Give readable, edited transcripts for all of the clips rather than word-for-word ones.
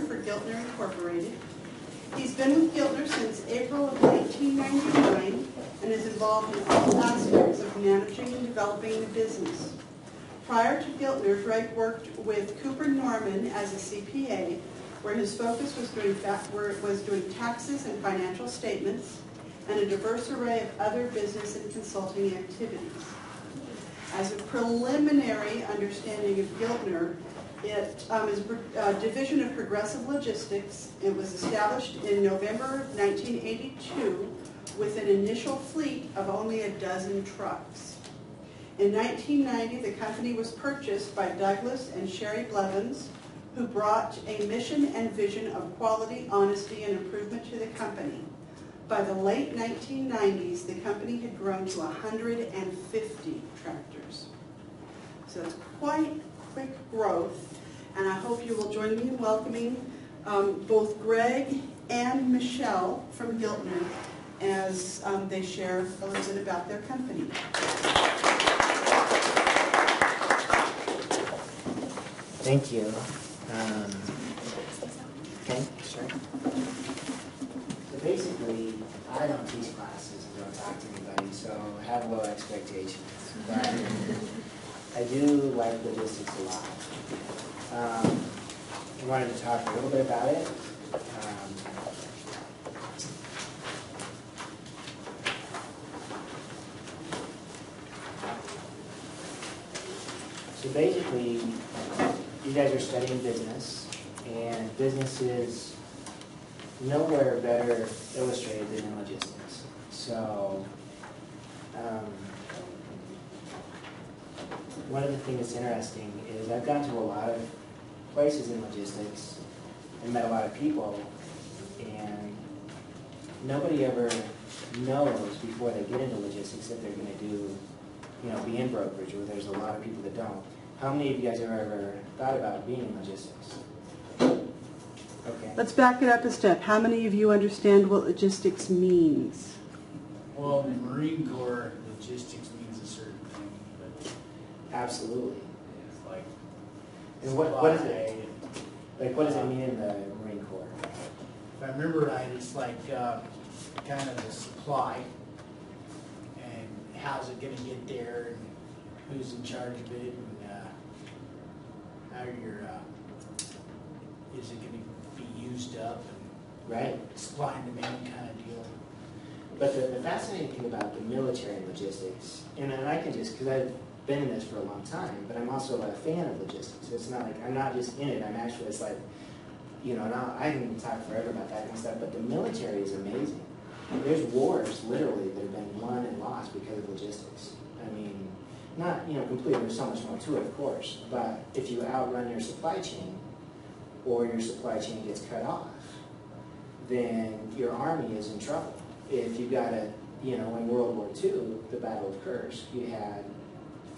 for Giltner Incorporated. He's been with Giltner since April of 1999 and is involved in all aspects of managing and developing the business. Prior to Giltner, Greg worked with Cooper Norman as a CPA, where his focus was doing taxes and financial statements, and a diverse array of other business and consulting activities. As a preliminary understanding of Giltner, it is a division of Progressive Logistics. It was established in November of 1982 with an initial fleet of only a dozen trucks. In 1990, the company was purchased by Douglas and Sherry Blevins, who brought a mission and vision of quality, honesty, and improvement to the company. By the late 1990s, the company had grown to 150 tractors. So it's quite quick growth, and I hope you will join me in welcoming both Greg and Michelle from Giltner as they share a little bit about their company. Thank you. Okay, sure. So basically, I don't teach classes and don't talk to anybody, so I have low expectations. But I do like logistics a lot. I wanted to talk a little bit about it. So basically, you guys are studying business, and business is nowhere better illustrated than in logistics. So one of the things that's interesting is I've gone to a lot of places in logistics and met a lot of people, and nobody ever knows before they get into logistics that they're going to do, be in brokerage, or there's a lot of people that don't. How many of you guys have ever thought about being in logistics? Okay. Let's back it up a step. How many of you understand what logistics means? Well, in the Marine Corps, logistics means a certain thing, but absolutely. It's like, and what is it? Like, what does it mean in the Marine Corps? If I remember right, it's like kind of the supply, and how's it going to get there, and who's in charge of it, and how is it going to be used up, and right, supply and demand kind of deal. But the fascinating thing about the military logistics, and I can just, because I've been in this for a long time, but I'm also a fan of logistics. It's not like, I'm not just in it, I'm actually, it's like, now I can talk forever about that kind of stuff, but the military is amazing. There's wars, literally, that have been won and lost because of logistics. I mean, not, completely, there's so much more to it, of course, but if you outrun your supply chain, or your supply chain gets cut off, then your army is in trouble. If you got in World War II, the Battle of Kursk, you had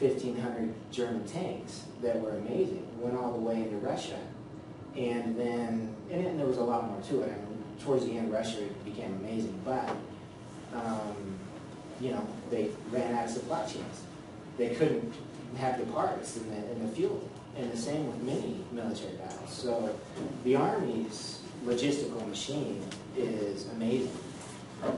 1,500 German tanks that were amazing, went all the way into Russia, and then, and there was a lot more to it. I mean, towards the end, Russia became amazing, but, they ran out of supply chains. They couldn't have the parts and the fuel, and the same with many military battles. So the Army's logistical machine is amazing.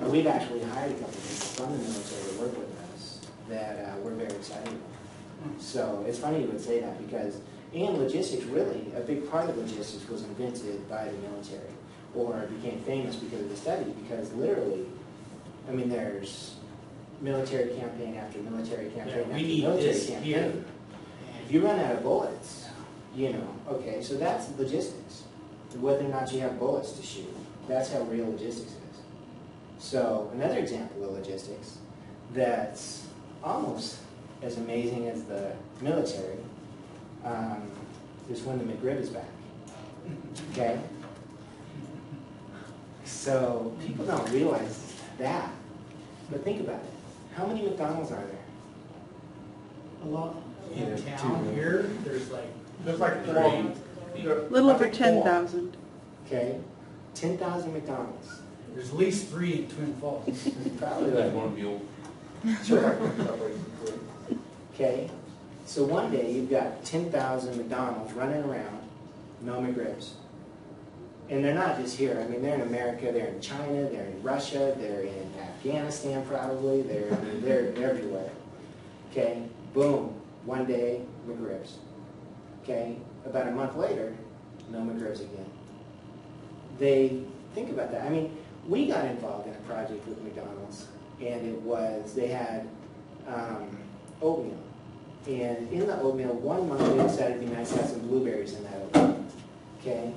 We've actually hired a couple of people from the military to work with us that we're very excited about. So it's funny you would say that because, and logistics really, a big part of logistics was invented by the military or became famous because of the study, because literally, I mean, there's military campaign after military campaign after military campaign. If you run out of bullets, okay, so that's logistics. Whether or not you have bullets to shoot, that's how real logistics is. So another example of logistics that's almost as amazing as the military is when the McRib is back. Okay? So people don't realize that. But think about it. How many McDonald's are there? A lot. In town here, there's like 3. Little over 10,000. Okay? 10,000 McDonald's. There's at least 3 in Twin Falls. Probably like one mule. Sure. Okay? So one day you've got 10,000 McDonald's running around, no McRibs. And they're not just here. I mean, they're in America, they're in China, they're in Russia, they're in Afghanistan probably, they're everywhere. Okay, boom, one day, McRibs. Okay, about a month later, no McRibs again. They think about that. I mean, we got involved in a project with McDonald's, and it was, they had oatmeal. And in the oatmeal, one month they decided it'd be nice to have some blueberries in that oatmeal. Okay?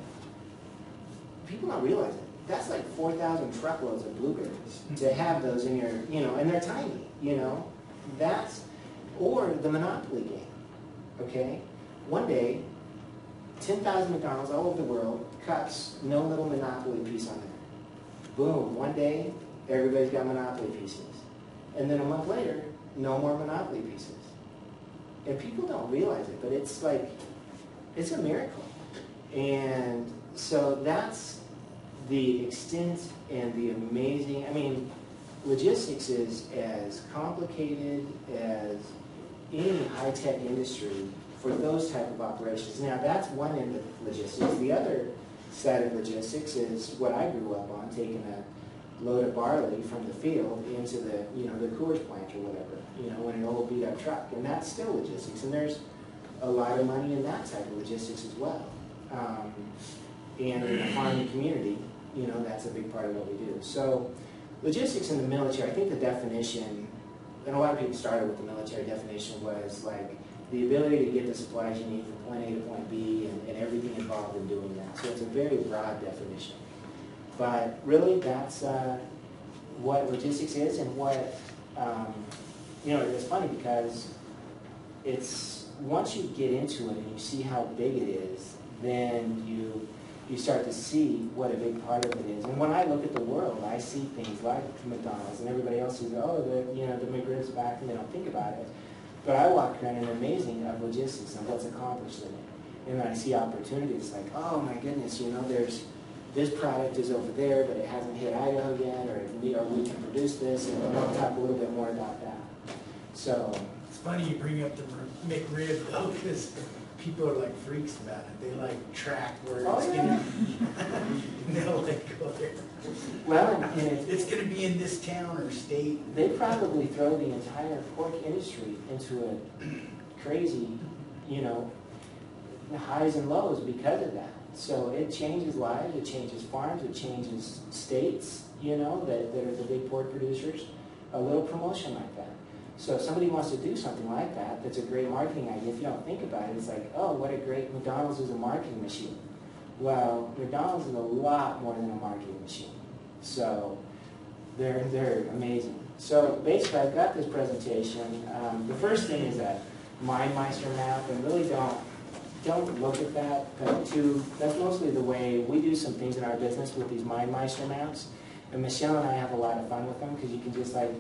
People don't realize it. That's like 4,000 truckloads of blueberries to have those in your, you know, and they're tiny, you know. That's, or the Monopoly game. Okay? One day, 10,000 McDonald's all over the world, cups, no little Monopoly piece on there. Boom, one day, everybody's got Monopoly pieces. And then a month later, no more Monopoly pieces. And people don't realize it, but it's like, it's a miracle. And so that's the extent and the amazing, I mean, logistics is as complicated as any high-tech industry for those type of operations. Now, that's one end of logistics. The other side of logistics is what I grew up on, taking a load of barley from the field into the, you know, the Coors plant or whatever, you know, in an old beat-up truck. And that's still logistics. And there's a lot of money in that type of logistics as well. And in the farming community, you know, that's a big part of what we do. So logistics in the military, I think the definition, and a lot of people started with the military definition, was like the ability to get the supplies you need from point A to point B and everything involved in doing that. So it's a very broad definition. But really, that's what logistics is, and what, you know, it's funny because it's, once you get into it and you see how big it is, then you start to see what a big part of it is. And when I look at the world, I see things like McDonald's, and everybody else says, oh, you know, the McRibs back, and they don't think about it. But I walk around and amazing of logistics and what's accomplished in it. And when I see opportunities, like, oh my goodness, you know, there's, this product is over there, but it hasn't hit Idaho yet, or we can produce this, and we'll talk a little bit more about that. So It's funny you bring up the McRib, though, because people are like freaks about it. They like track where it's going to be. And they'll like go there. Well, it's going to be in this town or state. They probably throw the entire pork industry into a crazy, you know, highs and lows because of that. So it changes lives, it changes farms, it changes states, you know, that are the big pork producers. A little promotion like that. So if somebody wants to do something like that, that's a great marketing idea. If you don't think about it, it's like, oh, what a great, McDonald's is a marketing machine. Well, McDonald's is a lot more than a marketing machine. So they're amazing. So basically, I've got this presentation. The first thing is a MindMeister map, and really don't look at that. That's mostly the way we do some things in our business with these MindMeister maps. And Michelle and I have a lot of fun with them because you can just like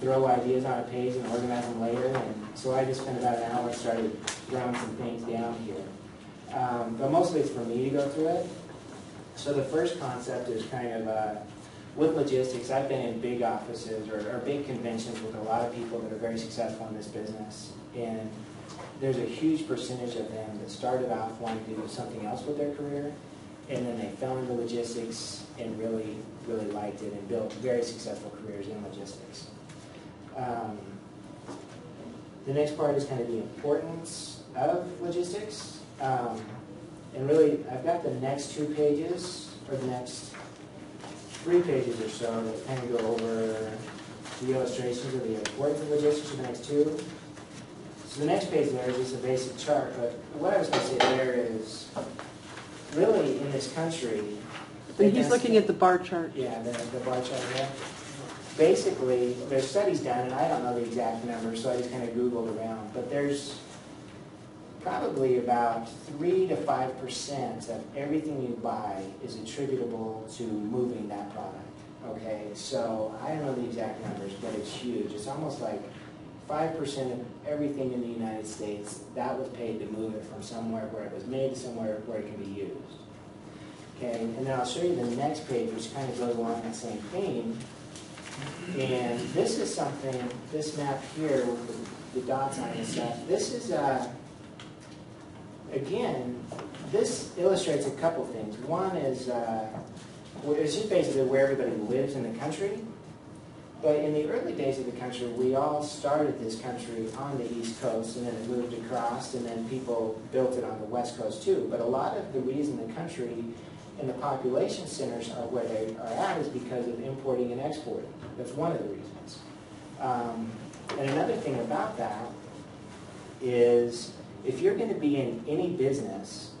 throw ideas on a page and organize them later. And so I just spent about an hour and started throwing some things down here. But mostly it's for me to go through it. So the first concept is kind of, with logistics, I've been in big offices or big conventions with a lot of people that are very successful in this business. And there's a huge percentage of them that started off wanting to do something else with their career, and then they fell into logistics and really, really liked it and built very successful careers in logistics. The next part is kind of the importance of logistics. And really, I've got the next 2 pages, or the next 3 pages or so, that kind of go over the illustrations of the importance of logistics for the next 2. So the next page there is just a basic chart, but what I was going to say there is, really in this country... And he's looking at the bar chart. Yeah, the bar chart there. Basically, there's studies done, and I don't know the exact numbers, so I just kind of Googled around, but there's probably about 3 to 5% of everything you buy is attributable to moving that product. Okay, so I don't know the exact numbers, but it's huge. It's almost like 5% of everything in the United States, that was paid to move it from somewhere where it was made to somewhere where it can be used. Okay, and then I'll show you the next page, which kind of goes along that same theme. And this is something, this map here with the dots on it and stuff, this is, and again, this illustrates a couple things. One is, it's just basically where everybody lives in the country. But in the early days of the country, we all started this country on the East Coast, and then it moved across, and then people built it on the West Coast too. But a lot of the reason the country and the population centers are where they are at is because of importing and exporting. That's one of the reasons. And another thing about that is if you're going to be in any business,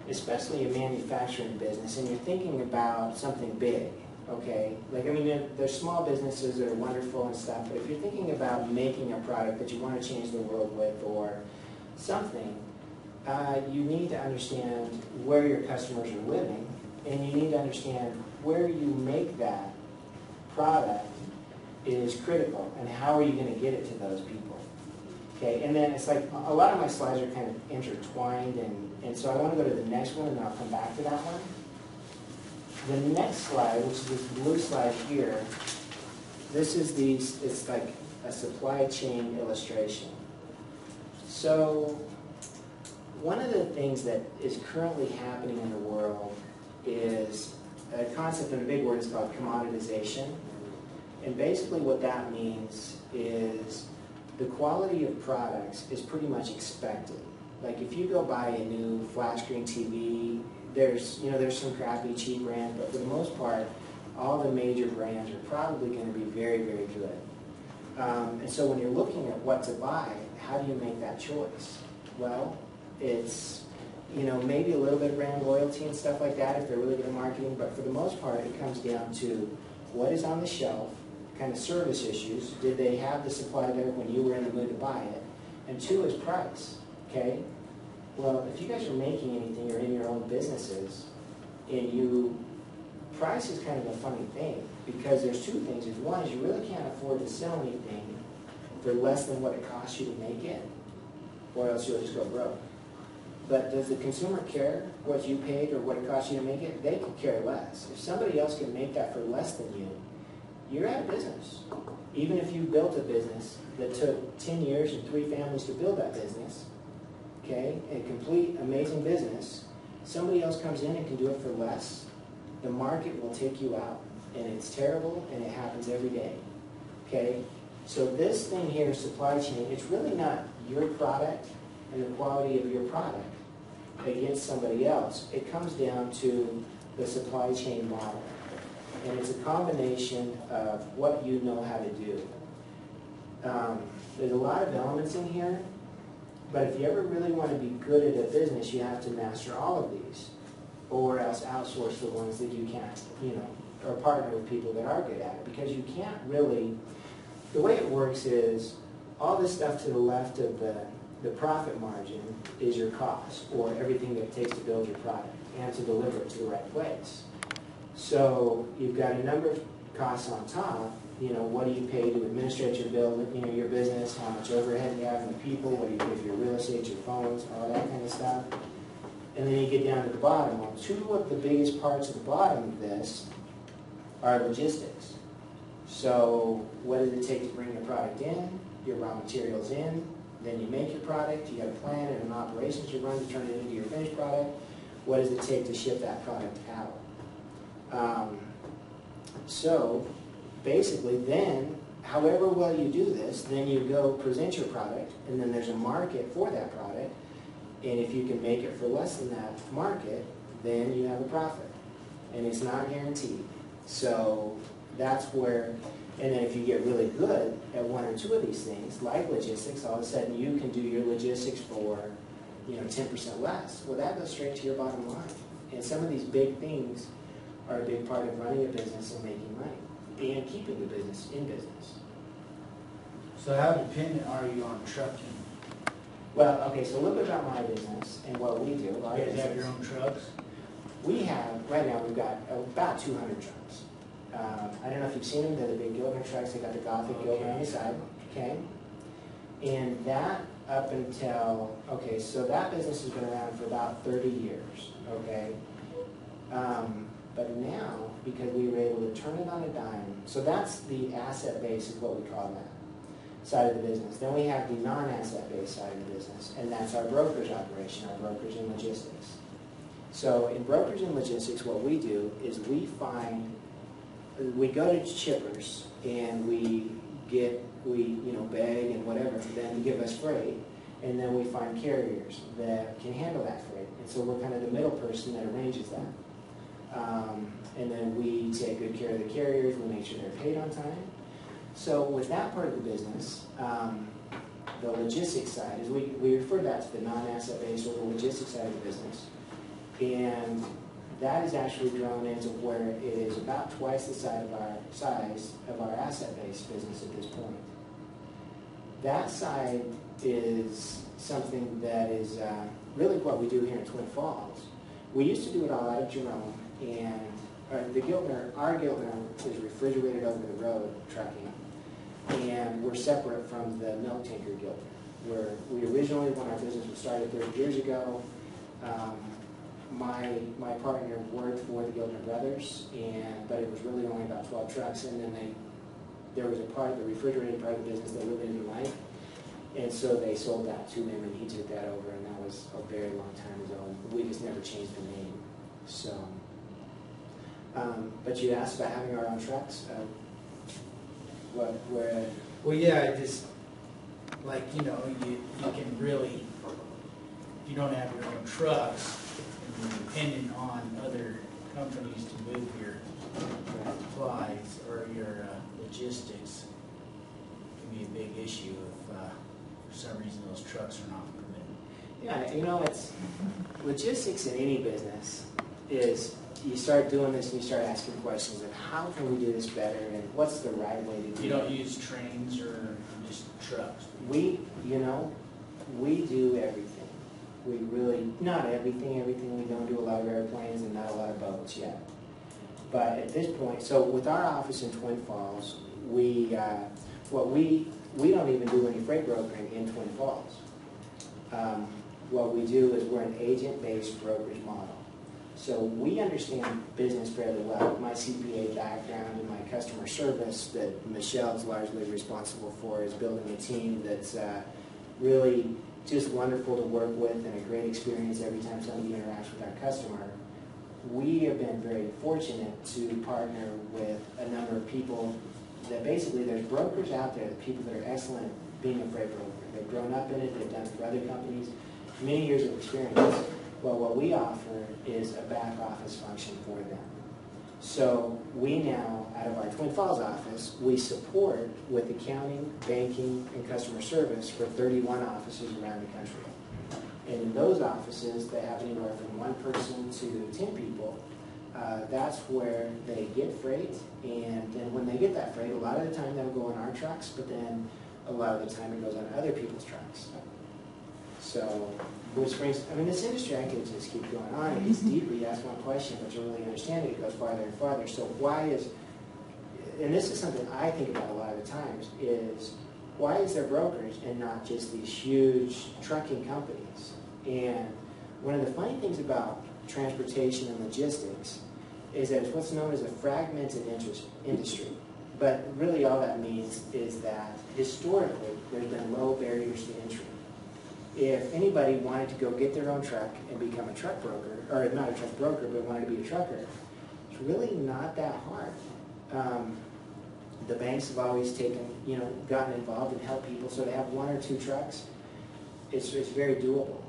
especially a manufacturing business, and you're thinking about something big, okay? Like, I mean, there's small businesses that are wonderful and stuff, but if you're thinking about making a product that you want to change the world with or something, you need to understand where your customers are living, and you need to understand where you make that product is critical, and how are you going to get it to those people. Okay, and then it's like a lot of my slides are kind of intertwined, and so I want to go to the next one, and then I'll come back to that one. The next slide, which is this blue slide here, this is it's like a supply chain illustration. So one of the things that is currently happening in the world is a concept in a big word is called commoditization. And basically what that means is the quality of products is pretty much expected. Like if you go buy a new flat screen TV, there's some crappy cheap brands, but for the most part, all the major brands are probably going to be very, very good. And so when you're looking at what to buy, how do you make that choice? Well, it's maybe a little bit of brand loyalty and stuff like that if they're really good at marketing, but for the most part, it comes down to what is on the shelf, kind of service issues. Did they have the supply there when you were in the mood to buy it? And two is price, okay? Well, if you guys are making anything or in your own businesses, and price is kind of a funny thing, because there's two things. One is you really can't afford to sell anything for less than what it costs you to make it, or else you'll just go broke. But does the consumer care what you paid or what it cost you to make it? They could care less. If somebody else can make that for less than you, you're out of business. Even if you built a business that took 10 years and 3 families to build that business, okay, a complete amazing business, somebody else comes in and can do it for less, the market will take you out. And it's terrible, and it happens every day, okay? So this thing here, supply chain, it's really not your product and the quality of your product against somebody else. It comes down to the supply chain model. And it's a combination of what you know how to do. There's a lot of elements in here, but if you ever really want to be good at a business, you have to master all of these, or else outsource the ones that you can't, or partner with people that are good at it, because you can't really, the way it works is all this stuff to the left of the profit margin is your cost, or everything that it takes to build your product and to deliver it to the right place. So you've got a number of costs on top. What do you pay to administrate your business, how much overhead you have in the people, what do you pay for your real estate, your phones, all that kind of stuff. And then you get down to the bottom. Well, two of the biggest parts of the bottom of this are logistics. So what does it take to bring the product in, your raw materials in, then you make your product, you got a plan and an operations you run to turn it into your finished product. What does it take to ship that product out? So basically then, however well you do this, then you go present your product, and then there's a market for that product, and if you can make it for less than that market, then you have a profit. And it's not guaranteed. So that's where, and then if you get really good at one or two of these things, like logistics, all of a sudden you can do your logistics for 10% less. Well, that goes straight to your bottom line. And some of these big things are a big part of running a business and making money and keeping the business in business. So how dependent are you on trucking? Well, okay, so a little bit about my business and what we do. You guys have your own trucks? We have, right now we've got about 200 trucks. I don't know if you've seen them, they're the big Gilder trucks, they got the Gothic Gilder on the side, okay? And that up until, okay, so that business has been around for about 30 years, okay? But now, because we were able to turn it on a dime, so that's the asset base is what we call that. side of the business. Then we have the non-asset-based side of the business, and that's our brokerage operation, our brokerage and logistics. So in brokerage and logistics, what we do is we go to shippers and we beg and whatever for them to give us freight, and then we find carriers that can handle that freight. And so we're kind of the middle person that arranges that. And then we take good care of the carriers, we make sure they're paid on time. So with that part of the business, the logistics side, is we refer to that to the non-asset based or the logistics side of the business. And that has actually grown into where it is about twice the size of our asset-based business at this point. That side is something that is really what we do here in Twin Falls. We used to do it all out of Jerome, and our Giltner is refrigerated over the road trucking, and we're separate from the milk tanker Giltner. Where we originally, when our business was started 30 years ago, my partner worked for the Giltner brothers, but it was really only about 12 trucks, and then there was a part of the refrigerated part of the business they really didn't like, and so they sold that to him, and he took that over, and that was a very long time ago. We just never changed the name. So, but you asked about having our own trucks. Well, yeah, I just, like, you can really, if you don't have your own trucks, and you're dependent on other companies to move your supplies or your logistics, it can be a big issue if for some reason those trucks are not permitted. Yeah, it's logistics in any business is you start doing this and you start asking questions of how can we do this better and what's the right way to do it. You don't use trains or just trucks? We do everything. We really, not everything we don't do a lot of airplanes and not a lot of boats yet. But at this point, so with our office in Twin Falls, we don't even do any freight brokering in Twin Falls. What we do is we're an agent-based brokerage model. So we understand business fairly well. My CPA background and my customer service that Michelle's largely responsible for is building a team that's really just wonderful to work with and a great experience every time somebody interacts with our customer. We have been very fortunate to partner with a number of people that basically there's brokers out there, the people that are excellent being a freight broker. They've grown up in it, they've done it for other companies, many years of experience. Well, what we offer is a back office function for them. So we now, out of our Twin Falls office, we support with accounting, banking, and customer service for 31 offices around the country. And in those offices, they have anywhere from 1 person to 10 people. That's where they get freight, and then when they get that freight, a lot of the time they'll go on our trucks, but then a lot of the time it goes on other people's trucks. So, which brings, this industry, I could just keep going on. It gets deeper. You ask one question, but you really understand it goes farther and farther. So and this is something I think about a lot of the times, is why is there brokers and not just these huge trucking companies? And one of the funny things about transportation and logistics is that it's what's known as a fragmented industry. But really all that means is that historically there's been low barriers to entry. If anybody wanted to go get their own truck and become a truck broker, or not a truck broker, but wanted to be a trucker, it's really not that hard. The banks have always gotten involved and helped people, so to have 1 or 2 trucks, it's very doable.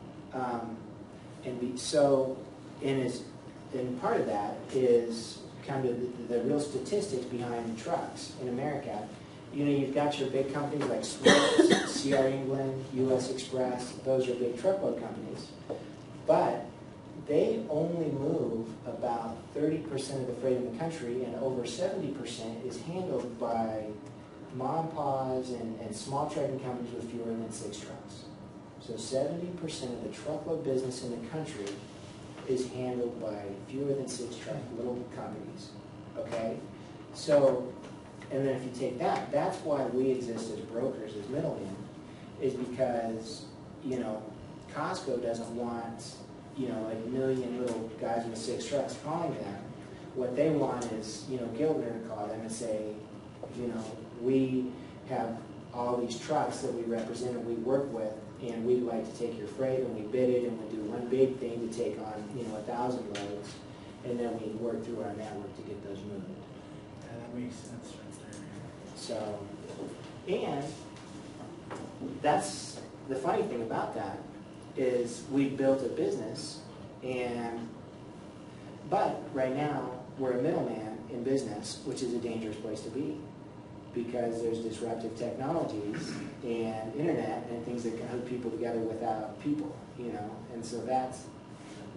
And part of that is kind of the real statistics behind trucks in America. You've got your big companies like Swift, CR England, US Express. Those are big truckload companies. But they only move about 30% of the freight in the country, and over 70% is handled by mom and pa's and small trucking companies with fewer than 6 trucks. So 70% of the truckload business in the country is handled by fewer than 6 truck little companies. Okay? So, and then if you take that, that's why we exist as brokers, as middlemen, is because, Costco doesn't want, a million little guys with 6 trucks calling them. What they want is, Giltner to call them and say, we have all these trucks that we represent and we work with, and we'd like to take your freight, and we bid it, and we do one big thing to take on, 1,000 loads, and then we work through our network to get those moved. Yeah, that makes sense right there. So, and that's the funny thing about that is we built a business, but right now we're a middleman in business, which is a dangerous place to be, because there's disruptive technologies and internet and things that can hook people together without people, and so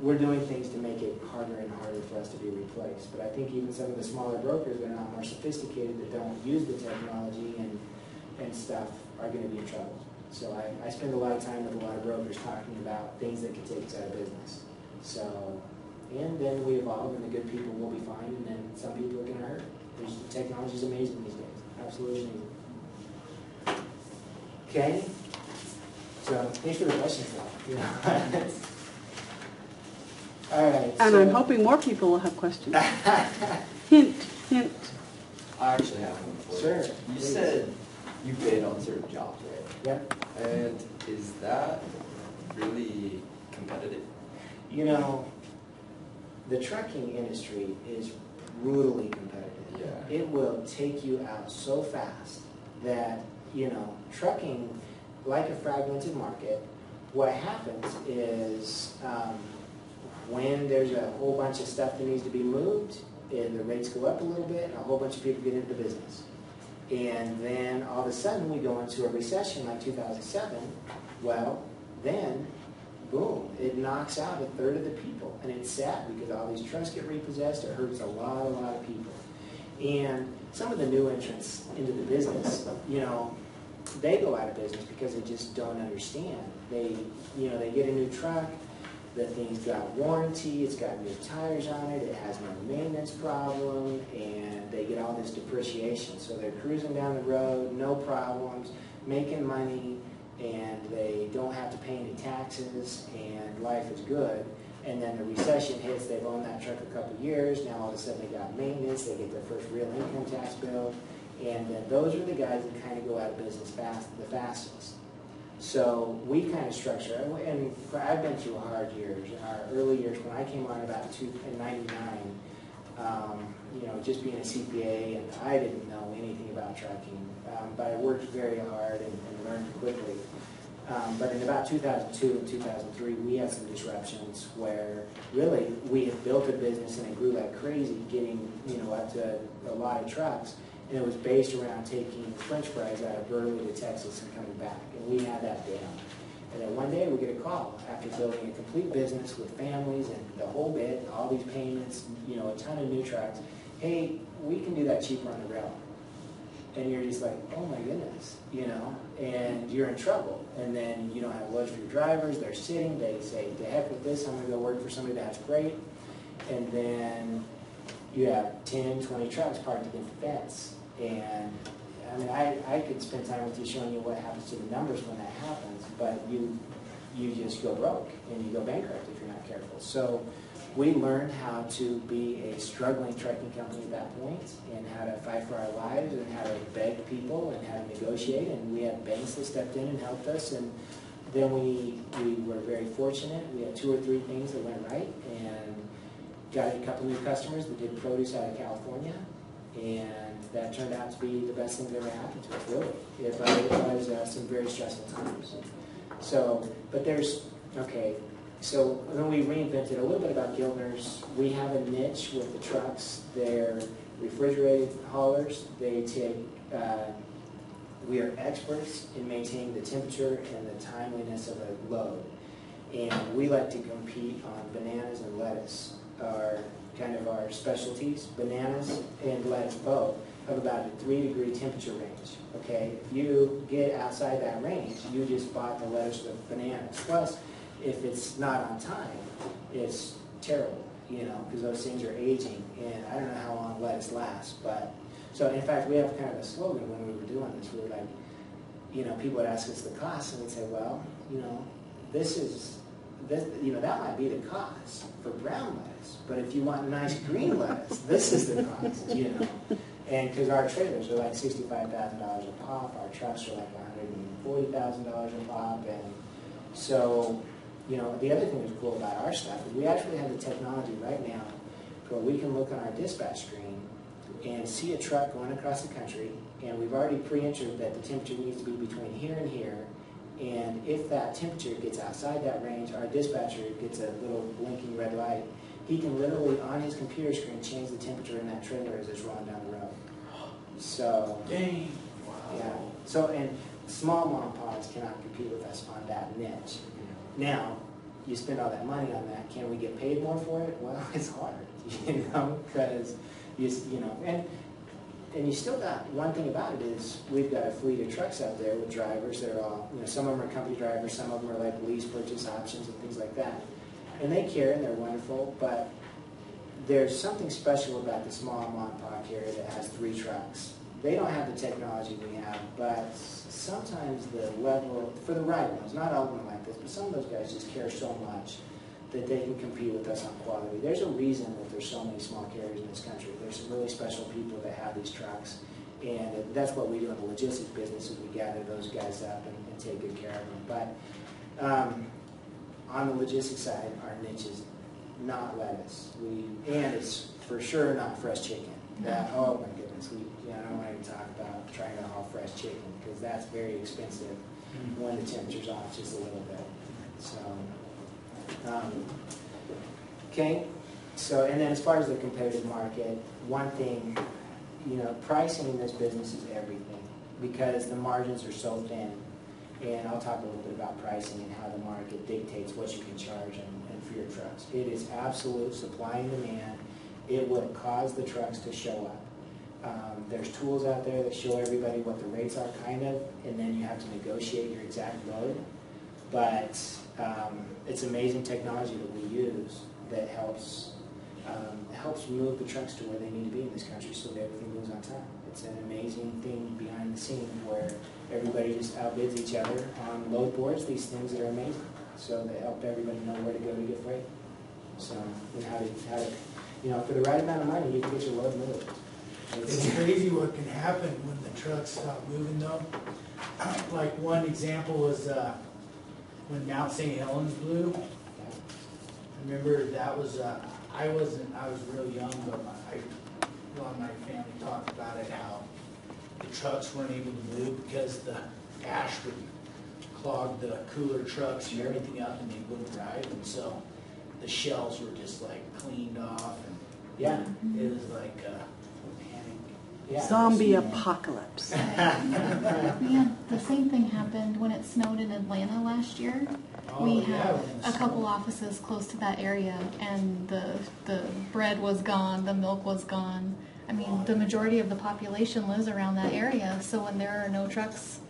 we're doing things to make it harder and harder for us to be replaced. But I think even some of the smaller brokers that are not more sophisticated, that don't use the technology and stuff, are going to be in trouble. So I spend a lot of time with a lot of brokers talking about things that can take us out of business. So, and then we evolve, and the good people will be fine, and then some people are going to hurt. Technology is amazing these days, absolutely amazing. Okay, so thanks for the questions, though. All right. And I'm hoping more people will have questions. Hint, hint. I actually have one for you. Sure. You Please. said you bid on certain jobs, right? Yep. And is that really competitive? The trucking industry is brutally competitive. Yeah. It will take you out so fast that, trucking, like a fragmented market, what happens is when there's a whole bunch of stuff that needs to be moved, and the rates go up a little bit, and a whole bunch of people get into the business. And then all of a sudden we go into a recession like 2007, well, then, boom, it knocks out a third of the people. And it's sad because all these trucks get repossessed. It hurts a lot of people. And some of the new entrants into the business, they go out of business because they just don't understand. They get a new truck, the thing's got warranty, it's got new tires on it, it has no maintenance problem, and they get all this depreciation. So they're cruising down the road, no problems, making money, and they don't have to pay any taxes, and life is good. And then the recession hits, they've owned that truck a couple of years, now all of a sudden they got maintenance, they get their first real income tax bill, and then those are the guys that kind of go out of business the fastest. So we kind of structure, and I've been through hard years. In our early years, when I came on in 99, just being a CPA, and I didn't know anything about trucking, but I worked very hard and learned quickly. But in about 2002 and 2003, we had some disruptions where really we had built a business and it grew like crazy, getting up to a lot of trucks. And it was based around taking French fries out of Burley to Texas and coming back. And we had that down. And then one day we get a call after building a complete business with families and the whole bit, all these payments, a ton of new trucks. Hey, we can do that cheaper on the rail. And you're just like, oh my goodness, and you're in trouble. And then you don't have loads for your drivers. They're sitting. They say, to heck with this. I'm going to go work for somebody that's great. And then you have 10, 20 trucks parked against the fence. And I mean, I could spend time with you showing you what happens to the numbers when that happens, but you just go broke and you go bankrupt if you're not careful. So we learned how to be a struggling trucking company at that point, and how to fight for our lives, and how to beg people, and how to negotiate. And we had banks that stepped in and helped us. And then we were very fortunate. We had 2 or 3 things that went right, and got a couple new customers that did produce out of California. And that turned out to be the best thing that ever happened to us, really. It was some very stressful times. So, but so then we reinvented a little bit about Gildner's. We have a niche with the trucks. They're refrigerated haulers. They take, we are experts in maintaining the temperature and the timeliness of a load. And we like to compete on bananas and lettuce, are kind of our specialties. Bananas and lettuce both have about a 3-degree temperature range. Okay, if you get outside that range, you just bought the lettuce with bananas. Plus, if it's not on time, it's terrible, because those things are aging, and I don't know how long lettuce lasts. But so, in fact, we have kind of a slogan when we were doing this. We were like, people would ask us the cost, and we'd say, well, that might be the cost for brown lettuce, but if you want nice green lettuce, this is the cost, And because our trailers are like $65,000 a pop, our trucks are like $140,000 a pop, and so, you know, the other thing that's cool about our stuff is we actually have the technology right now where we can look on our dispatch screen and see a truck going across the country, and we've already pre-entered that the temperature needs to be between here and here, and if that temperature gets outside that range, our dispatcher gets a little blinking red light. He can literally, on his computer screen, change the temperature in that trailer as it's rolling down the road. So, Dang. yeah. So, and small mom pods cannot compete with us on that niche. Now, you spend all that money on that, can we get paid more for it? Well, it's hard, you know, because, you know, and you still got, one thing about it is we've got a fleet of trucks out there with drivers that are all, you know, some of them are company drivers, some of them are like lease purchase options and things like that. And they care and they're wonderful, but there's something special about the small mom and pop carrier that has 3 trucks. They don't have the technology we have, but sometimes the level, for the right ones, not all of them like this, but some of those guys just care so much that they can compete with us on quality. There's a reason that there's so many small carriers in this country. There's some really special people that have these trucks, and that's what we do in the logistics business is we gather those guys up and take good care of them. But on the logistics side, our niche is not lettuce. And it's for sure not fresh chicken. That, oh my goodness, I don't want to even talk about trying to haul fresh chicken because that's very expensive when the temperature's off just a little bit. So, okay. So, and then as far as the competitive market, one thing, you know, pricing in this business is everything because the margins are so thin. And I'll talk a little bit about pricing and how the market dictates what you can charge and for your trucks. It is absolute supply and demand. It would cause the trucks to show up. There's tools out there that show everybody what the rates are, kind of, and then you have to negotiate your exact load. But it's amazing technology that we use that helps move the trucks to where they need to be in this country so that everything moves on time. It's an amazing thing behind the scenes where everybody just outbids each other on load boards, these things that are amazing. So they help everybody know where to go to get freight. So, and how to, you know, for the right amount of money, you can get your load moved. It's crazy what can happen when the trucks stop moving though. Like one example was when Mount St. Helens blew. I remember that was, I was real young, but a lot of my family talked about it, how the trucks weren't able to move because the ash would clog the cooler trucks and everything up and they wouldn't drive. And so the shells were just like cleaned off and yeah, it was like a panic. yeah. Zombie apocalypse. Man, the same thing happened when it snowed in Atlanta last year. Oh, We yeah, have when it a couple snowed. offices close to that area, and the bread was gone, the milk was gone. I mean, the majority of the population lives around that area, so when there are no trucks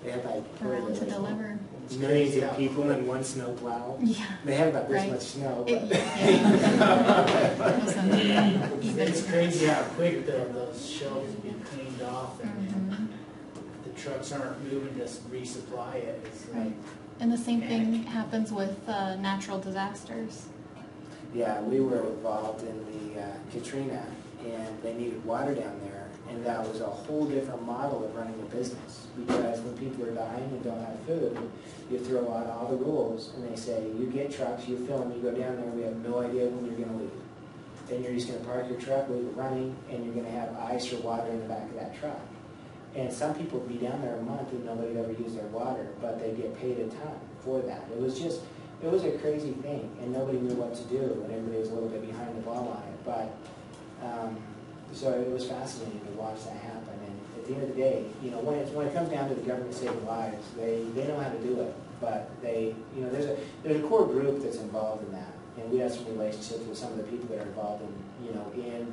They have like around to deliver, millions of people in one snow plow. yeah, They have about this Right. much snow. it, But yeah. It wasn't even. It's crazy how quick those shells get cleaned off and Mhm. the trucks aren't moving to resupply it. It's like, Right. And the same thing happens with natural disasters. yeah, we were involved in the Katrina, and they needed water down there, and that was a whole different model of running a business. Because when people are dying and don't have food, you throw out all the rules, and they say, you get trucks, you fill them, you go down there, we have no idea when you're going to leave. Then you're just going to park your truck, leave it running, and you're going to have ice or water in the back of that truck. And some people would be down there a month and nobody would ever use their water, but they get paid a ton for that. It was a crazy thing, and nobody knew what to do, and everybody was a little bit behind the ball on it. But so it was fascinating to watch that happen. And at the end of the day, you know, when it comes down to the government saving lives, they know how to do it. But there's a core group that's involved in that, and we have some relationships with some of the people that are involved in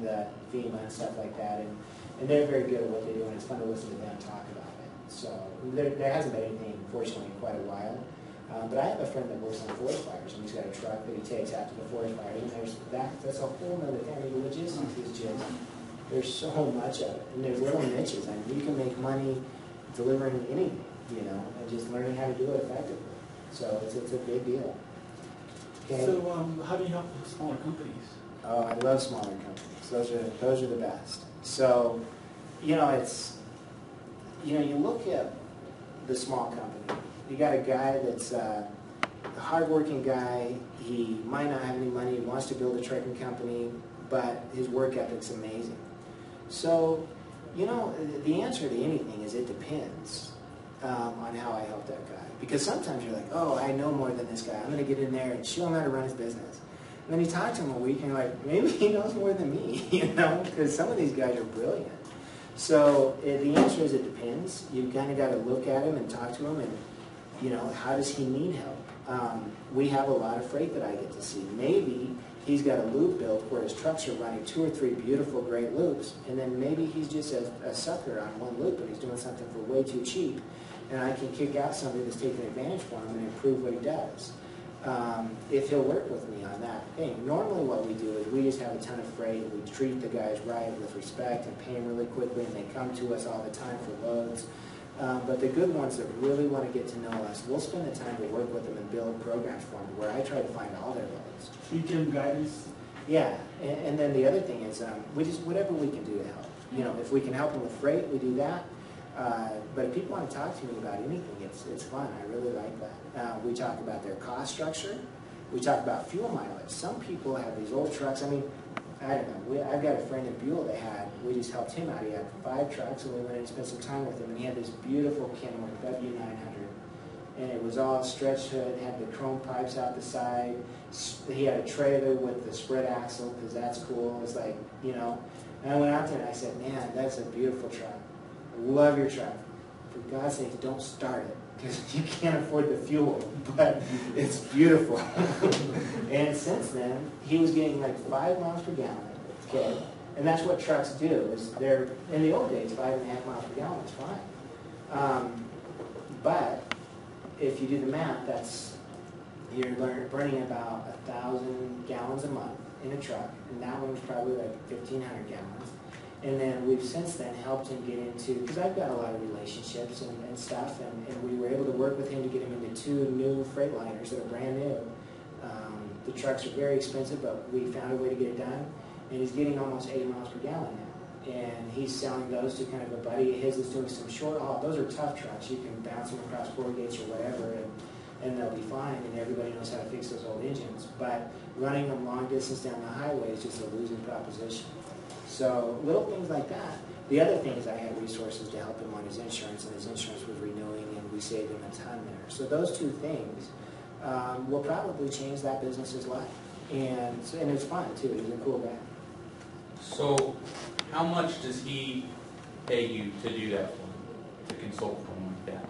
the FEMA and stuff like that, and they're very good at what they do, and it's fun to listen to them talk about it. So there hasn't been anything, fortunately, in quite a while. But I have a friend that works on forest fires, and he's got a truck that he takes out to the forest fires, and that's a whole other thing. I mean, logistics is just, there's so much of it, and there's little niches. I mean, you can make money delivering anything, you know, and just learning how to do it effectively. So it's a big deal. Okay. So how do you help smaller companies? Oh, I love smaller companies. Those are the best. So, you know, you look at the small company. You got a guy that's a hardworking guy. He might not have any money. He wants to build a trucking company, but his work ethic's amazing. So, you know, the answer to anything is it depends on how I help that guy. Because sometimes you're like, oh, I know more than this guy. I'm going to get in there and show him how to run his business. And then you talk to him a week and you're like, maybe he knows more than me, you know, because some of these guys are brilliant. So the answer is it depends. You've kind of got to look at him and talk to him and, you know, how does he need help? We have a lot of freight that I get to see. Maybe he's got a loop built where his trucks are running 2 or 3 beautiful, great loops, and then maybe he's just a sucker on one loop and he's doing something for way too cheap, and I can kick out somebody that's taking advantage for him and improve what he does. If he'll work with me on that thing. Normally what we do is we just have a ton of freight, we treat the guys right with respect and pay them really quickly, and they come to us all the time for loads. But the good ones that really want to get to know us, we'll spend the time to work with them and build programs for them where I try to find all their loads. You give them guidance? Yeah, and then the other thing is we just, whatever we can do to help. You know, if we can help them with freight, we do that. But if people want to talk to me about anything, it's fun. I really like that. We talk about their cost structure. We talk about fuel mileage. Some people have these old trucks. I mean, I don't know. I've got a friend in Buell that we just helped him out. He had 5 trucks, and we went and spent some time with him. And he had this beautiful Kenworth W900. And it was all stretch hood, had the chrome pipes out the side. He had a trailer with the spread axle, because that's cool. It's like, you know. And I went out there and I said, man, that's a beautiful truck. I love your truck. For God's sake, don't start it, because you can't afford the fuel, but it's beautiful. And since then, he was getting like 5 miles per gallon, okay? And that's what trucks do, is they're, in the old days, 5.5 miles per gallon was fine. But if you do the math, you're burning about 1,000 gallons a month in a truck, and that one was probably like 1,500 gallons. And then we've since then helped him get into, because I've got a lot of relationships and stuff, and we were able to work with him to get him into 2 new Freightliners that are brand new. The trucks are very expensive, but we found a way to get it done, and he's getting almost 80 miles per gallon now. And he's selling those to kind of a buddy of his that's doing some short haul. Those are tough trucks. You can bounce them across 4 gates or whatever, and they'll be fine, and everybody knows how to fix those old engines. But running them long distance down the highway is just a losing proposition. So little things like that. The other thing is I had resources to help him on his insurance, and his insurance was renewing, and we saved him a ton there. So those 2 things will probably change that business's life. And it's fun, too. He's a cool guy. So how much does he pay you to do that for him, to consult for him like that?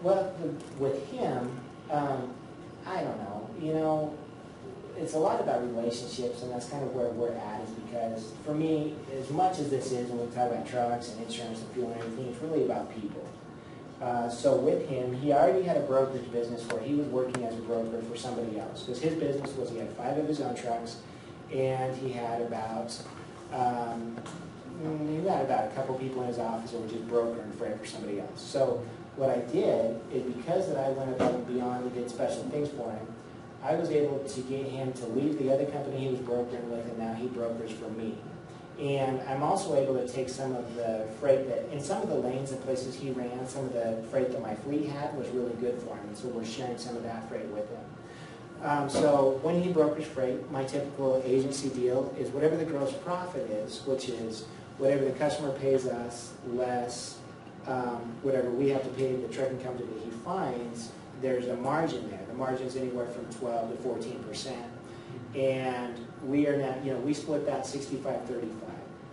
Well, with him, I don't know. You know, it's a lot about relationships, and that's kind of where we're at, is because for me, as much as this is, and we talk about trucks and insurance and fuel and everything, it's really about people. So with him, he already had a brokerage business where he was working as a broker for somebody else, because his business was he had 5 of his own trucks, and he had about a couple people in his office that were just brokering freight for somebody else. So what I did is, because that I went above and beyond and did special things for him, I was able to get him to leave the other company he was brokering with, and now he brokers for me. And I'm also able to take some of the freight that, in some of the lanes and places he ran, some of the freight that my fleet had was really good for him, and so we're sharing some of that freight with him. So when he brokers freight, my typical agency deal is whatever the gross profit is, which is whatever the customer pays us less whatever we have to pay the trucking company that he finds, there's a margin there. The margin's anywhere from 12 to 14%. And we are now, we split that 65-35.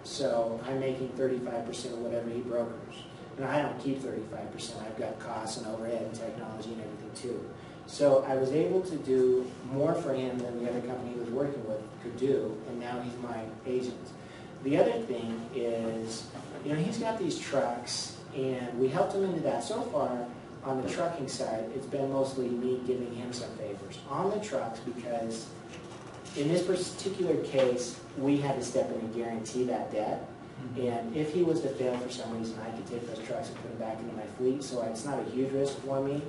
So I'm making 35% of whatever he brokers. And I don't keep 35%. I've got costs and overhead and technology and everything too. So I was able to do more for him than the other company he was working with could do, and now he's my agent. The other thing is, he's got these trucks, and we helped him into that. So far, on the trucking side, it's been mostly me giving him some favors. On the trucks, because in this particular case, we had to step in and guarantee that debt. And if he was to fail for some reason, I could take those trucks and put them back into my fleet. So it's not a huge risk for me.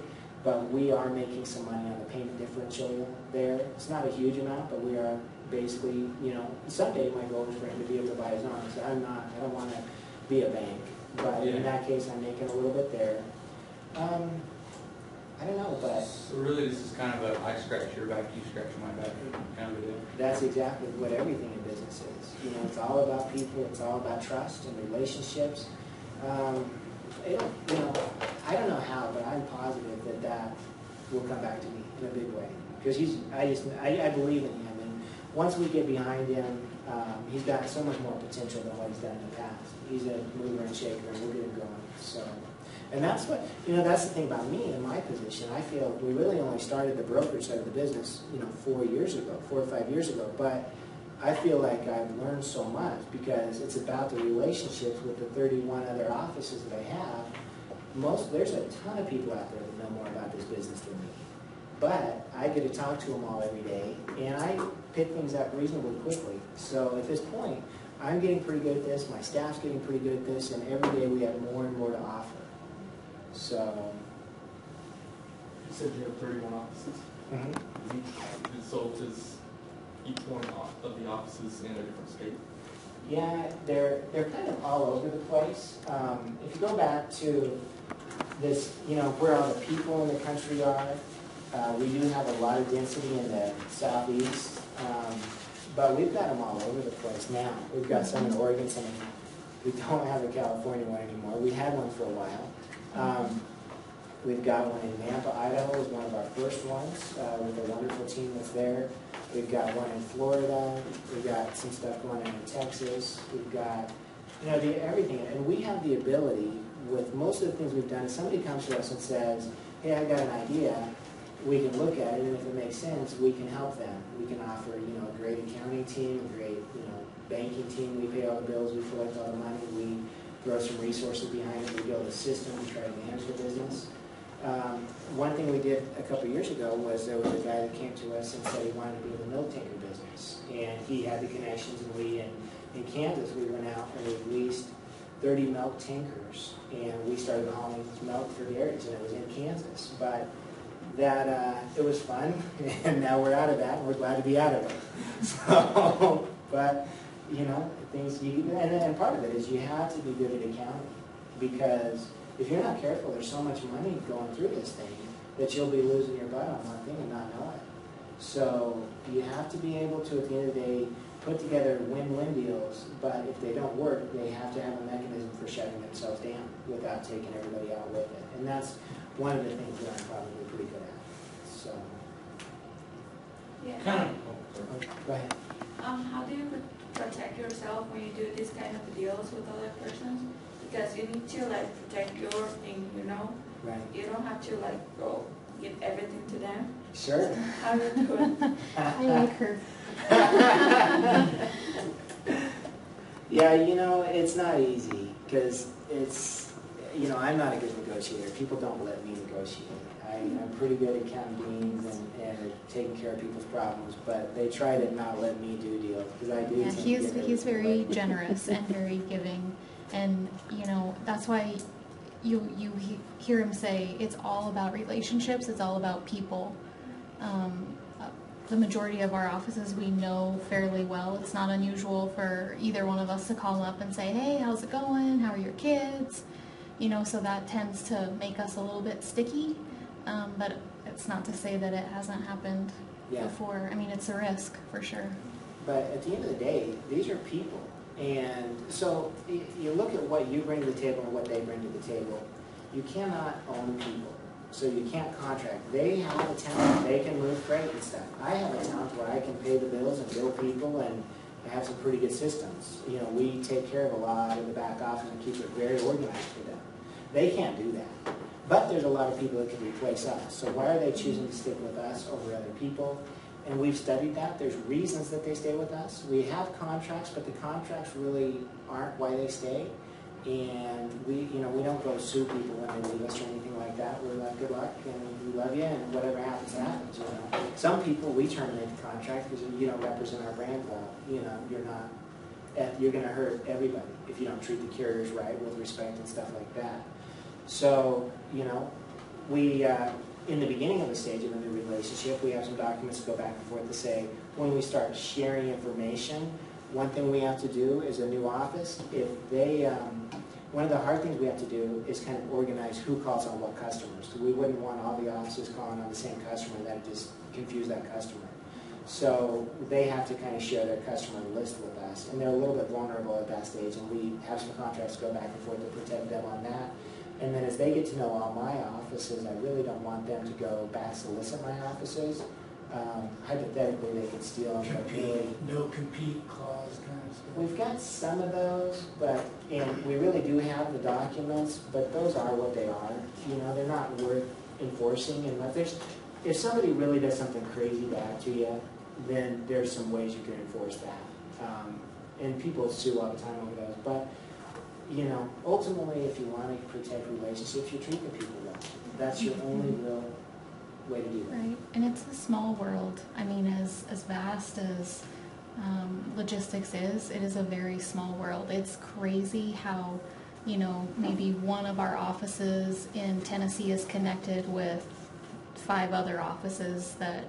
but we are making some money on the payment differential there. It's not a huge amount, but we are basically, you know, someday my goal is for him to be able to buy his own. So I don't want to be a bank, but in that case, I'm making a little bit there. I don't know, but So really, this is kind of a I scratch your back, you scratch my back kind of a deal. that's exactly what everything in business is. You know, it's all about people. It's all about trust and relationships. You know, I don't know how, but I'm positive that that will come back to me in a big way because I believe in him, and once we get behind him, he's got so much more potential than what he's done in the past. He's a mover and shaker, and we'll get him going. So. And that's what, you know, that's the thing about me in my position. I feel we really only started the brokerage side of the business, you know, 4 or 5 years ago. But I feel like I've learned so much because it's about the relationships with the 31 other offices that I have. There's a ton of people out there that know more about this business than me. But I get to talk to them all every day, and I pick things up reasonably quickly. So at this point, I'm getting pretty good at this. My staff's getting pretty good at this, and every day we have more and more to offer. So, You said you have 31 offices. And so is each one of the offices in a different state? yeah, they're kind of all over the place. If you go back to this, you know, where all the people in the country are, we do have a lot of density in the southeast, but we've got them all over the place now. We've got some in Oregon, some in, we don't have a California one anymore. We had one for a while. We've got one in Nampa, Idaho, is one of our first ones with a wonderful team that's there. We've got one in Florida. We've got some stuff going on in Texas. We've got, you know, everything. And we have the ability with most of the things we've done. If somebody comes to us and says, hey, I got an idea, we can look at it, and if it makes sense, we can help them. We can offer, you know, a great accounting team, a great, you know, banking team. We pay all the bills, we collect all the money, we throw some resources behind it, we build a system to try to manage the business. One thing we did a couple of years ago was there was a guy that came to us and said he wanted to be in the milk tanker business. And he had the connections, and we, in Kansas, we went out and we leased 30 milk tankers, and we started hauling milk for dairies, and it was in Kansas. But that, it was fun, and now we're out of that, and we're glad to be out of it. So, but, you know, things, and part of it is you have to be good at accounting, because if you're not careful, there's so much money going through this thing that you'll be losing your butt on one thing and not know it. So you have to be able to, at the end of the day, put together win-win deals, but if they don't work, they have to have a mechanism for shutting themselves down without taking everybody out with it. And that's one of the things that I'm probably pretty good at. So. Yeah. Kind of. Go ahead. How do you protect yourself when you do these kind of deals with other persons? Because you need to like protect your thing, you know? Right. You don't have to like go give everything to them. Sure. How do you do it? I like her. Yeah, you know, it's not easy because it's, you know, I'm not a good negotiator. People don't let me negotiate. I'm pretty good at counting beans and taking care of people's problems, but they try to not let me do deals because I do. Yeah, tend to he's get he's very everything. generous and very giving, and you know that's why you hear him say it's all about relationships. It's all about people. The majority of our offices we know fairly well. It's not unusual for either one of us to call up and say, "Hey, how's it going? How are your kids?" You know, so that tends to make us a little bit sticky. But it's not to say that it hasn't happened before. I mean, it's a risk for sure. But at the end of the day, these are people. And so you look at what you bring to the table and what they bring to the table. You cannot own people. So you can't contract. They have a talent. They can move freight and stuff. I have a talent where I can pay the bills and bill people, and I have some pretty good systems. You know, we take care of a lot of the back office and keep it very organized for them. They can't do that. But there's a lot of people that can replace us. So why are they choosing to stick with us over other people? And we've studied that. There's reasons that they stay with us. We have contracts, but the contracts really aren't why they stay. And we don't go sue people when they leave us or anything like that. We're like, good luck, and we love you, and whatever happens, happens. You know, some people we terminate the contract because you don't represent our brand well. You know, you're going to hurt everybody if you don't treat the carriers right with respect and stuff like that. So, you know, we in the beginning of the stage of a new relationship, we have some documents to go back and forth to say, when we start sharing information, one thing we have to do is a new office. If they, one of the hard things we have to do is kind of organize who calls on what customers. So we wouldn't want all the offices calling on the same customer. That would just confuse that customer. So they have to kind of share their customer list with us. And they're a little bit vulnerable at that stage, and we have some contracts to go back and forth to protect them on that. And then as they get to know all my offices, I really don't want them to go back solicit my offices. Hypothetically, they could steal them, but really, No compete clause kind of stuff. we've got some of those, but, and we really do have the documents, but those are what they are. You know, they're not worth enforcing. And if somebody really does something crazy bad to you, then there's some ways you can enforce that. And people sue all the time over those. But, you know, ultimately, if you want to protect relationships, you treat the people well. That's your only real way to do that. Right, and it's a small world. I mean, as vast as logistics is, it is a very small world. It's crazy how, you know, maybe one of our offices in Tennessee is connected with 5 other offices that,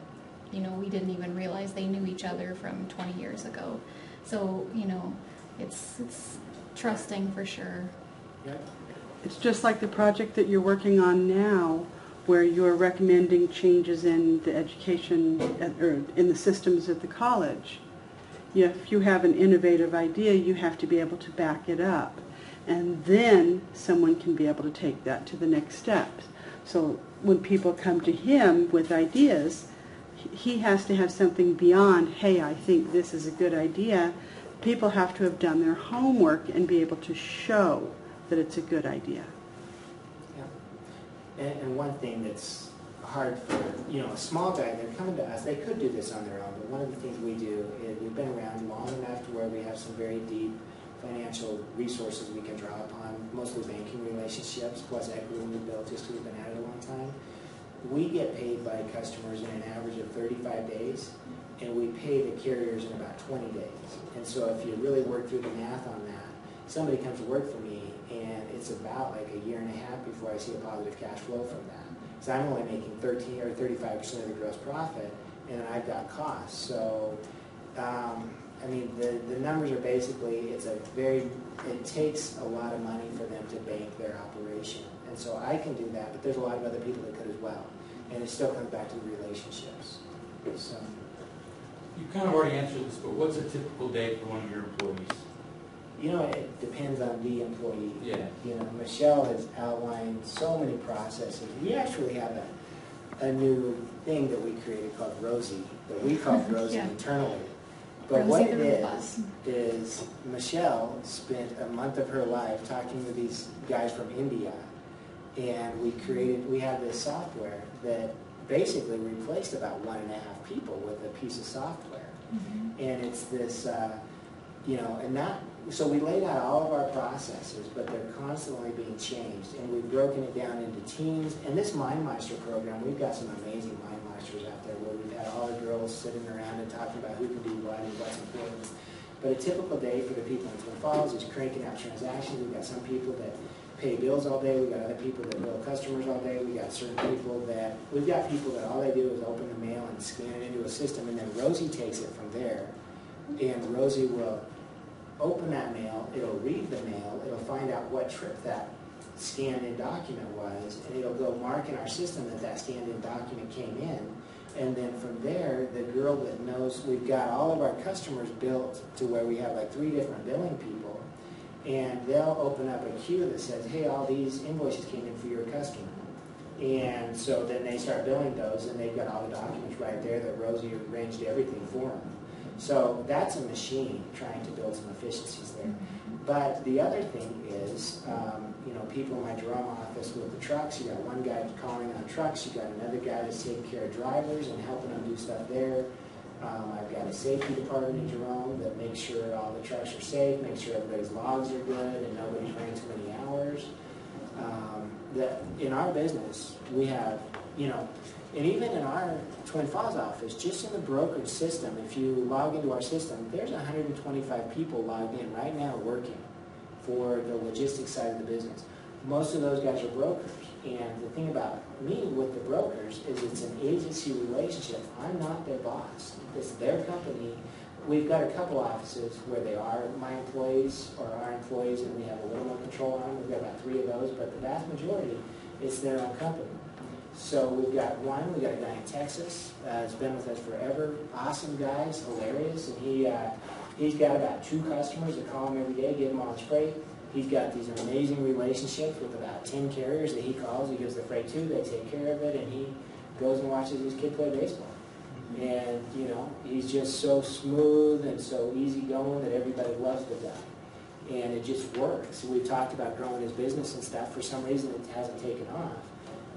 you know, we didn't even realize they knew each other from 20 years ago. So, you know, it's trusting for sure. Yep. It's just like the project that you're working on now, where you're recommending changes in the education or in the systems at the college. If you have an innovative idea, you have to be able to back it up. And then someone can be able to take that to the next steps. So when people come to him with ideas, he has to have something beyond, hey, I think this is a good idea. People have to have done their homework and be able to show that it's a good idea. Yeah. And one thing that's hard for, you know, a small guy, they're coming to us, they could do this on their own, but one of the things we do is we've been around long enough to where we have some very deep financial resources we can draw upon, mostly banking relationships, plus equity we built just because we've been at it a long time. We get paid by customers in an average of 35 days, and we pay the carriers in about 20 days. And so if you really work through the math on that, somebody comes to work for me, and it's about like a year and a half before I see a positive cash flow from that. So I'm only making 13 or 35% of the gross profit, and I've got costs. So, I mean, the numbers are basically, it takes a lot of money for them to bank their operation. And so I can do that, but there's a lot of other people that could as well. And it still comes back to the relationships. So, You kind of already answered this, but what's a typical day for one of your employees? you know, it depends on the employee. Yeah. You know, Michelle has outlined so many processes. We actually have a new thing that we created called Rosie, that we call Rosie Yeah. internally. But Rosie what it the robot. is Michelle spent a month of her life talking to these guys from India, and we have this software that basically replaced about 1.5 people with a piece of software. Mm-hmm. And it's this, so we laid out all of our processes, but they're constantly being changed, and we've broken it down into teams. And this MindMeister program, we've got some amazing MindMeisters out there where we've had all the girls sitting around and talking about who can do what and what's important. But a typical day for the people in Twin Falls is cranking out transactions. We've got some people that pay bills all day. We've got other people that bill customers all day. We've got people that all they do is open the mail and scan it into a system, and then Rosie takes it from there, and Rosie will open that mail, it'll read the mail, it'll find out what trip that scanned-in document was, and it'll go mark in our system that scanned-in document came in. And then from there, the girl that knows, we've got all of our customers built to where we have like 3 different billing people, and they'll open up a queue that says, hey, all these invoices came in for your customer. And so then they start billing those, and they've got all the documents right there that Rosie arranged everything for them. So that's a machine trying to build some efficiencies there. But the other thing is, people in my Jerome office with the trucks, you got one guy calling on trucks, you got another guy that's taking care of drivers and helping them do stuff there. I've got a safety department in Jerome that makes sure all the trucks are safe, makes sure everybody's logs are good and nobody's running too many hours. In our business, we have, and even in our Twin Falls office, just in the brokerage system, if you log into our system, there's 125 people logged in right now working for the logistics side of the business. most of those guys are brokers. And the thing about me with the brokers is it's an agency relationship. I'm not their boss. It's their company. We've got a couple offices where they are my employees or our employees, and we have a little more control on them. We've got about 3 of those, but the vast majority, it's their own company. So we've got a guy in Texas, has been with us forever, awesome guy, he's hilarious, and he's got about 2 customers that call him every day, give him all his freight. He's got these amazing relationships with about 10 carriers that he calls, he gives the freight to, they take care of it, and he goes and watches his kid play baseball. And, you know, he's just so smooth and so easygoing that everybody loves the guy. And it just works. We've talked about growing his business and stuff. For some reason, it hasn't taken off.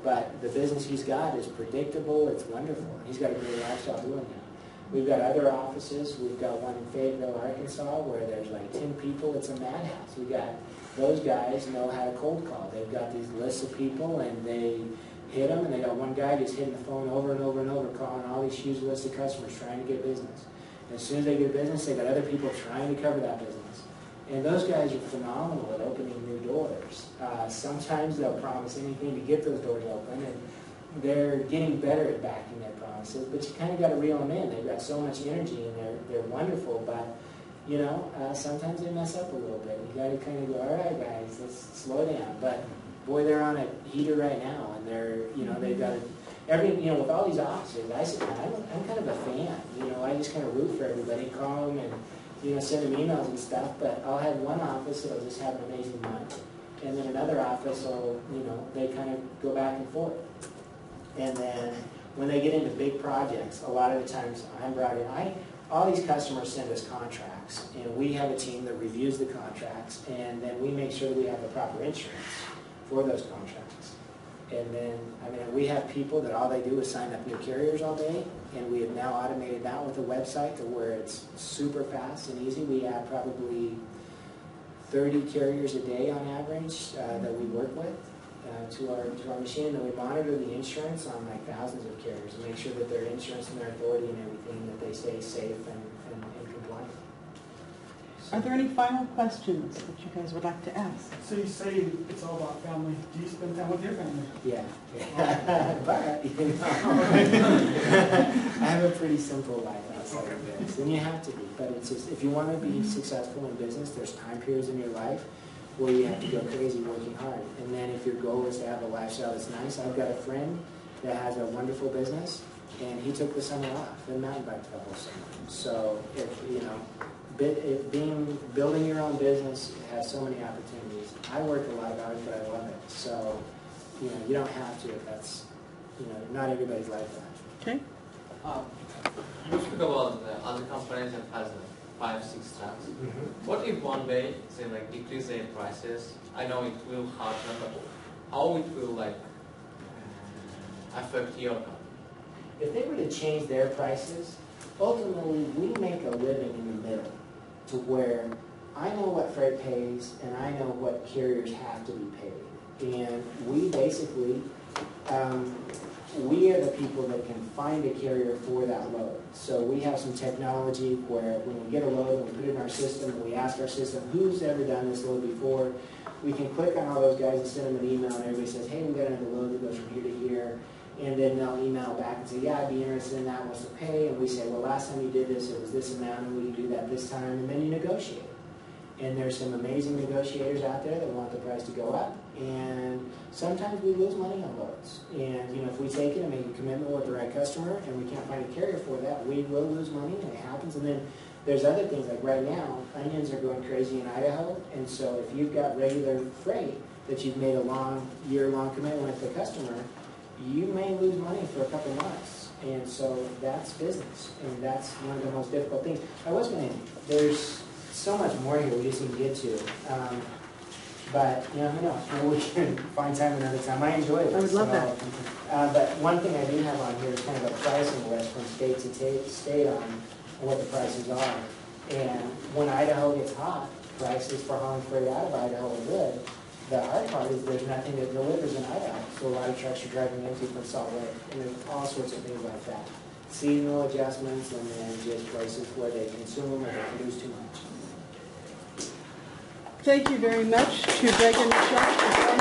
But the business he's got is predictable. It's wonderful. He's got a great lifestyle doing that. We've got other offices. We've got one in Fayetteville, Arkansas, where there's like 10 people. It's a madhouse. We got those guys know how to cold call. They've got these lists of people, and they hit them, and they got one guy just hitting the phone over and over and over, calling all these huge lists of customers trying to get business. And as soon as they get business, they got other people trying to cover that business. And those guys are phenomenal at opening new doors. Sometimes they'll promise anything to get those doors open, and they're getting better at backing their promises, but you kind of got to reel them in. They've got so much energy, and they're wonderful, but you know, sometimes they mess up a little bit. You got to kind of go, all right, guys, let's slow down. But boy, they're on a heater right now, and they're, you know, they've got with all these offices. I'm kind of a fan. You know, I just kind of root for everybody, call them, and you know, send them emails and stuff. But I'll have one office that'll just have an amazing month, and then another office will, you know, they kind of go back and forth. And then when they get into big projects, a lot of the times I'm brought in. All these customers send us contracts, and we have a team that reviews the contracts, and then we make sure that we have the proper insurance for those contracts. And then, I mean, we have people that all they do is sign up new carriers all day, and we have now automated that with a website to where it's super fast and easy. We add probably 30 carriers a day on average that we work with to our machine, and then we monitor the insurance on like thousands of carriers and make sure that their insurance and their authority and everything, that they stay safe and compliant. Are there any final questions that you guys would like to ask? So you say it's all about family. Do you spend time with your family? Yeah. But, you know, I have a pretty simple life outside of this, and you have to be. But it's just, if you want to be successful in business, there's time periods in your life where you have to go crazy working hard. And then if your goal is to have a lifestyle that's nice, I've got a friend that has a wonderful business, and he took the summer off and mountain biked the whole summer. So if, you know, building your own business has so many opportunities. I work a lot of hours, but I love it. So, you know, you don't have to if that's, you know, not everybody's like that. Okay. You speak about the other companies that has 5-6 trucks. What if one day, say like decrease their prices? I know it will hurt them, but how it will like affect your company? If they were to change their prices, ultimately we make a living in the middle to where I know what freight pays and I know what carriers have to be paid. And we basically, we are the people that can find a carrier for that load. So we have some technology where when we get a load and we put it in our system and we ask our system, who's ever done this load before? We can click on all those guys and send them an email, and everybody says, hey, we got another load that goes from here to here. And then they'll email back and say, yeah, I'd be interested in that, what's the pay? And we say, well, last time you did this, it was this amount, and we can do that this time. And then you negotiate. And there's some amazing negotiators out there that want the price to go up. And sometimes we lose money on loads. And, you know, if we take it and make a commitment with the right customer and we can't find a carrier for that, we will lose money, and it happens. And then there's other things, like right now, onions are going crazy in Idaho. And so if you've got regular freight that you've made a year-long commitment with the customer, you may lose money for a couple months. And so that's business. And that's one of the most difficult things. There's so much more here we just didn't get to. But, you know, who knows? Maybe we can find time another time. I enjoy it. I would love that. But one thing I do have on here is kind of a pricing list from state to state on what the prices are. And when Idaho gets hot, prices for hauling freight out of Idaho are good. The hard part is there's nothing that delivers in Idaho. So a lot of trucks are driving empty from Salt Lake. And there's all sorts of things like that. Seasonal adjustments, and then just places where they consume or they produce too much. Thank you very much to Greg and Michelle.